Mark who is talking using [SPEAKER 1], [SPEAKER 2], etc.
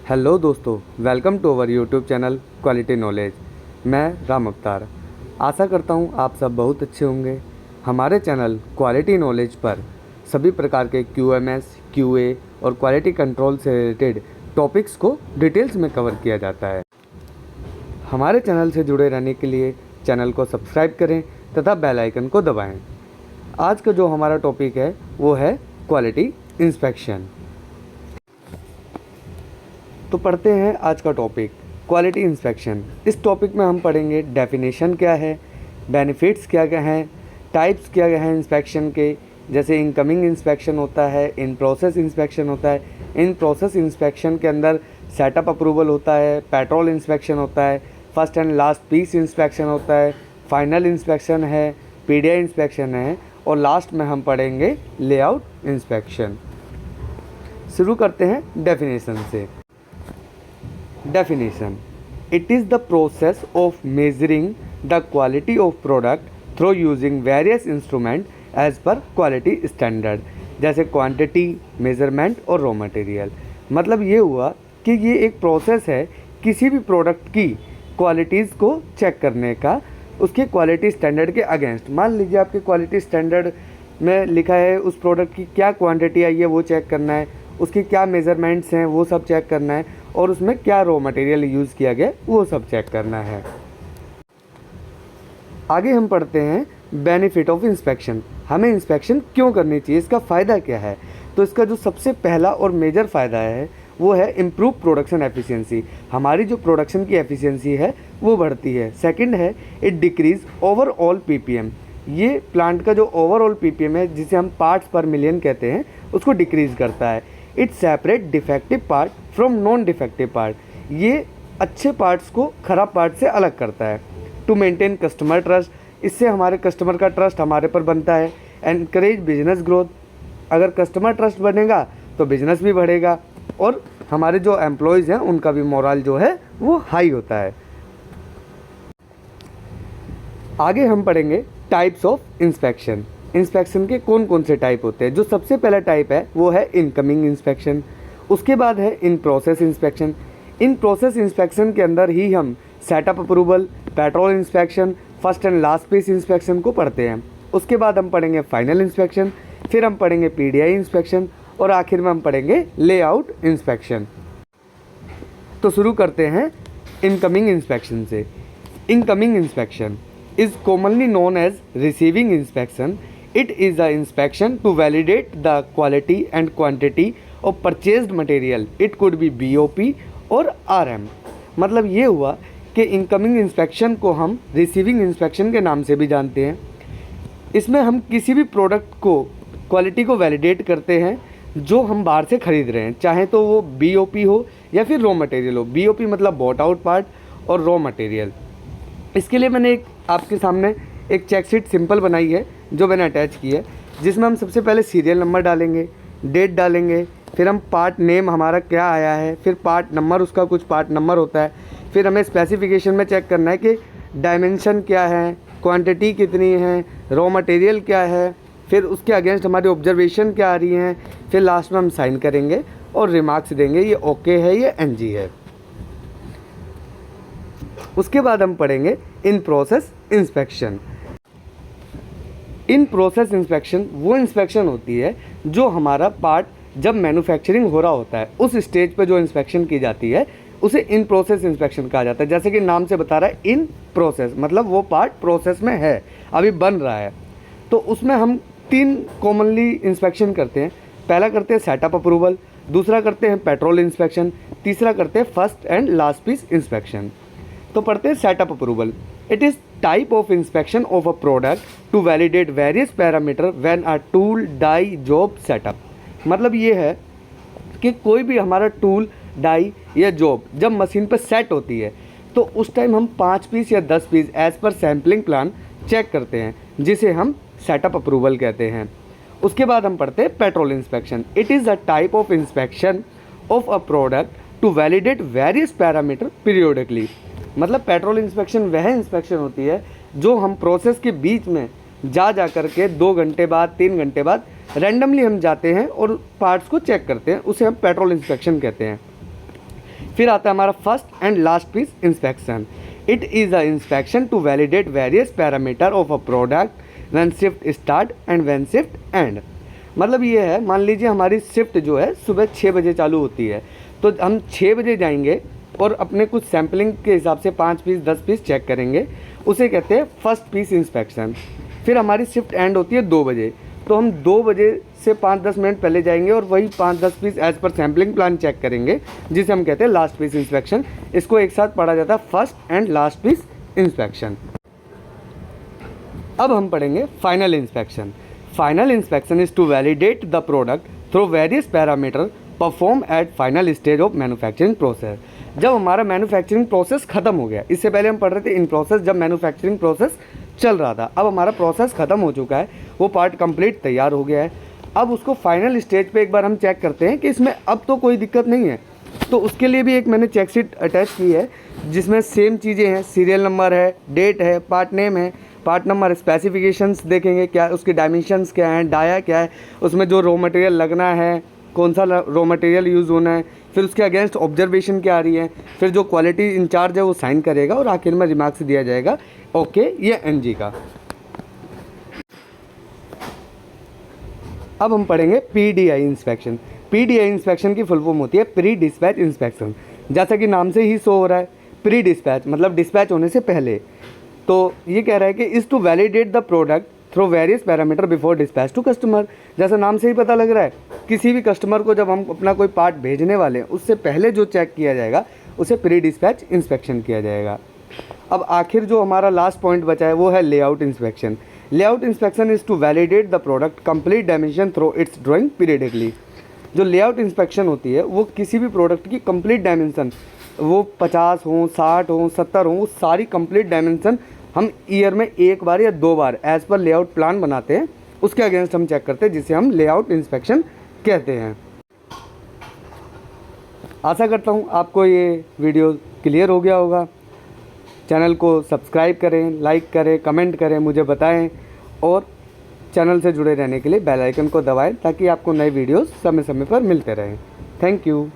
[SPEAKER 1] Hello दोस्तों, welcome to our YouTube channel quality knowledge. मैं राम अवतार। आशा करता हूँ आप सब बहुत अच्छे होंगे। हमारे चैनल क्वालिटी नॉलेज पर सभी प्रकार के QMS, QA और क्वालिटी कंट्रोल से रिलेटेड टॉपिक्स को डिटेल्स में कवर किया जाता है। हमारे चैनल से जुड़े रहने के लिए चैनल को सब्सक्राइब करें तथा बेल आइकन को दबाएं। आज का जो हमारा टॉपिक है वो है क्वालिटी इंस्पेक्शन। तो पढ़ते हैं आज का टॉपिक क्वालिटी इंस्पेक्शन। इस टॉपिक में हम पढ़ेंगे डेफिनेशन क्या है, बेनिफिट्स क्या क्या हैं, टाइप्स क्या क्या हैं इंस्पेक्शन के, जैसे इनकमिंग इंस्पेक्शन होता है, इन प्रोसेस इंस्पेक्शन होता है। इन प्रोसेस इंस्पेक्शन के अंदर सेटअप अप्रूवल होता है, पेट्रोल इंस्पेक्शन होता है, first and last piece inspection होता है, फाइनल इंस्पेक्शन है, PDI इंस्पेक्शन है और लास्ट में हम पढ़ेंगे लेआउट इंस्पेक्शन। शुरू करते हैं डेफिनेशन से। Definition: It is the process of measuring the quality of product through using various instruments as per quality standard, जैसे क्वांटिटी, मेजरमेंट और रॉ मटेरियल। मतलब ये हुआ कि ये एक प्रोसेस है किसी भी प्रोडक्ट की क्वालिटीज़ को चेक करने का, उसके क्वालिटी स्टैंडर्ड के अगेंस्ट। मान लीजिए आपके क्वालिटी स्टैंडर्ड में लिखा है उस प्रोडक्ट की क्या क्वांटिटी आई है वो चेक करना है, उसकी क्या मेजरमेंट्स हैं वो सब चेक करना है और उसमें क्या रॉ मटेरियल यूज़ किया गया वो सब चेक करना है। आगे हम पढ़ते हैं बेनिफिट ऑफ इंस्पेक्शन। हमें इंस्पेक्शन क्यों करनी चाहिए, इसका फ़ायदा क्या है। तो इसका जो सबसे पहला और मेजर फ़ायदा है वो है इम्प्रूव प्रोडक्शन एफिशिएंसी। हमारी जो प्रोडक्शन की एफिशिएंसी है वो बढ़ती है। सेकंड है इट डिक्रीज ओवरऑल PPM। ये प्लांट का जो ओवरऑल PPM है, जिसे हम पार्ट्स पर मिलियन कहते हैं, उसको डिक्रीज़ करता है। It separate defective part from non defective part. ये अच्छे पार्ट्स को ख़राब पार्ट से अलग करता है। टू मेंटेन कस्टमर ट्रस्ट, इससे हमारे कस्टमर का ट्रस्ट हमारे पर बनता है। एनकरेज बिजनेस ग्रोथ, अगर कस्टमर ट्रस्ट बनेगा तो बिजनेस भी बढ़ेगा और हमारे जो एम्प्लॉयज़ हैं उनका भी मोरल जो है वो हाई होता है। आगे हम पढ़ेंगे टाइप्स ऑफ इंस्पेक्शन। इंस्पेक्शन के कौन कौन से टाइप होते हैं। जो सबसे पहला टाइप है वो है इनकमिंग इंस्पेक्शन। उसके बाद है in process inspection. In process inspection के अंदर ही हम setup approval, patrol inspection, first and last piece inspection को पढ़ते हैं। उसके बाद हम पढ़ेंगे फाइनल इंस्पेक्शन, फिर हम पढ़ेंगे PDI इंस्पेक्शन और आखिर में हम पढ़ेंगे लेआउट इंस्पेक्शन। तो शुरू करते हैं इनकमिंग इंस्पेक्शन से। Incoming inspection is commonly known as receiving inspection. It is the inspection to validate the quality and quantity of purchased material. It could be BOP और RM। मतलब ये हुआ कि इनकमिंग इंस्पेक्शन को हम रिसीविंग इंस्पेक्शन के नाम से भी जानते हैं। इसमें हम किसी भी प्रोडक्ट को क्वालिटी को वैलिडेट करते हैं जो हम बाहर से ख़रीद रहे हैं, चाहे तो वो BOP हो या फिर रॉ मटेरियल हो। BOP मतलब बॉट आउट पार्ट और रॉ मटेरियल। इसके लिए मैंने आपके सामने एक चेक शीट सिंपल बनाई है जो मैंने अटैच की है, जिसमें हम सबसे पहले सीरियल नंबर डालेंगे, डेट डालेंगे, फिर हम पार्ट नेम हमारा क्या आया है, फिर पार्ट नंबर, उसका कुछ पार्ट नंबर होता है, फिर हमें स्पेसिफिकेशन में चेक करना है कि डायमेंशन क्या है, क्वांटिटी कितनी है, रॉ मटेरियल क्या है, फिर उसके अगेंस्ट हमारी ऑब्जर्वेशन क्या आ रही हैं, फिर लास्ट में हम साइन करेंगे और रिमार्क्स देंगे ये ओके है, ये NG है। उसके बाद हम पढ़ेंगे इन process inspection. In process inspection वो इंस्पेक्शन होती है जो हमारा पार्ट जब मैन्युफैक्चरिंग हो रहा होता है उस स्टेज पे जो इंस्पेक्शन की जाती है उसे इन प्रोसेस इंस्पेक्शन कहा जाता है। जैसे कि नाम से बता रहा है इन प्रोसेस, मतलब वो पार्ट प्रोसेस में है, अभी बन रहा है। तो उसमें हम 3 कॉमनली इंस्पेक्शन करते हैं। पहला करते हैं सेटअप अप्रूवल, दूसरा करते हैं पेट्रोल इंस्पेक्शन, तीसरा करते हैं first and last piece inspection. तो पढ़ते हैं setup approval. It is type of inspection of a product to validate various parameter when a tool, die, job setup. मतलब ये है कि कोई भी हमारा टूल, डाई या जॉब जब मशीन पर सेट होती है तो उस टाइम हम 5 पीस या 10 piece as per sampling plan check करते हैं, जिसे हम सेटअप अप्रूवल कहते हैं। उसके बाद हम पढ़ते हैं patrol inspection. It is a type of inspection of a product to validate various parameter periodically. मतलब पेट्रोल इंस्पेक्शन वह इंस्पेक्शन होती है जो हम प्रोसेस के बीच में जा कर के 2 घंटे बाद, 3 घंटे बाद रैंडमली हम जाते हैं और पार्ट्स को चेक करते हैं, उसे हम पेट्रोल इंस्पेक्शन कहते हैं। फिर आता है हमारा first and last piece inspection. It is a inspection to validate various parameter of a product when shift start and when shift end. मतलब ये है, मान लीजिए हमारी शिफ्ट जो है सुबह 6 बजे चालू होती है, तो हम 6 बजे जाएंगे और अपने कुछ सैम्पलिंग के हिसाब से 5 पीस 10 पीस चेक करेंगे, उसे कहते हैं फर्स्ट पीस इंस्पेक्शन। फिर हमारी शिफ्ट एंड होती है 2 बजे, तो हम 2 बजे से 5-10 मिनट पहले जाएंगे और वही 5-10 piece as per sampling plan check करेंगे, जिसे हम कहते हैं लास्ट पीस इंस्पेक्शन। इसको एक साथ पढ़ा जाता है first and last piece inspection. अब हम पढ़ेंगे final inspection. Final inspection is to validate the product through various parameter perform at final stage of manufacturing process. जब हमारा मैन्युफैक्चरिंग प्रोसेस खत्म हो गया, इससे पहले हम पढ़ रहे थे इन प्रोसेस जब मैन्युफैक्चरिंग प्रोसेस चल रहा था, अब हमारा प्रोसेस खत्म हो चुका है, वो पार्ट कंप्लीट तैयार हो गया है। अब उसको फाइनल स्टेज पे एक बार हम चेक करते हैं कि इसमें अब तो कोई दिक्कत नहीं है। तो उसके लिए भी एक मैंने चेक शीट अटैच की है, जिसमें सेम चीज़ें हैं, सीरियल नंबर है, डेट है, पार्ट नेम है, पार्ट नंबर, स्पेसिफिकेशंस देखेंगे क्या उसके डायमेंशंस क्या हैं, डाया क्या है, उसमें जो रॉ मटेरियल लगना है, कौन सा रॉ मटेरियल यूज़ होना है, फिर उसके अगेंस्ट ऑब्जर्वेशन क्या आ रही है, फिर जो क्वालिटी इंचार्ज है वो साइन करेगा और आखिर में रिमार्क्स दिया जाएगा ओके ये एनजी का। अब हम पढ़ेंगे पीडीआई इंस्पेक्शन। पीडीआई इंस्पेक्शन की फुल फॉर्म होती है प्री डिस्पैच इंस्पेक्शन। जैसा कि नाम से ही शो हो रहा है, प्री डिस्पैच मतलब डिस्पैच होने से पहले। तो ये कह रहा है कि is to validate the product through various parameter before dispatch to customer. जैसा नाम से ही पता लग रहा है, किसी भी कस्टमर को जब हम अपना कोई पार्ट भेजने वाले हैं, उससे पहले जो चेक किया जाएगा उसे प्री डिस्पैच इंस्पेक्शन किया जाएगा। अब आखिर जो हमारा लास्ट पॉइंट बचा है वो है layout inspection. Layout inspection is to validate the product complete dimension through its drawing periodically. जो लेआउट इंस्पेक्शन होती है वो किसी भी प्रोडक्ट की कंप्लीट डायमेंशन, वो 50 हो, 60 हो, 70 हो, वो सारी कंप्लीट डायमेंशन हम ईयर में एक बार या 2 बार एज़ पर लेआउट प्लान बनाते हैं, उसके अगेंस्ट हम चेक करते हैं, जिसे हम लेआउट इंस्पेक्शन कहते हैं। आशा करता हूँ आपको ये वीडियो क्लियर हो गया होगा। चैनल को सब्सक्राइब करें, लाइक करें, कमेंट करें, मुझे बताएं और चैनल से जुड़े रहने के लिए बेल आइकन को दबाएं ताकि आपको नए वीडियोस समय समय पर मिलते रहें। Thank you.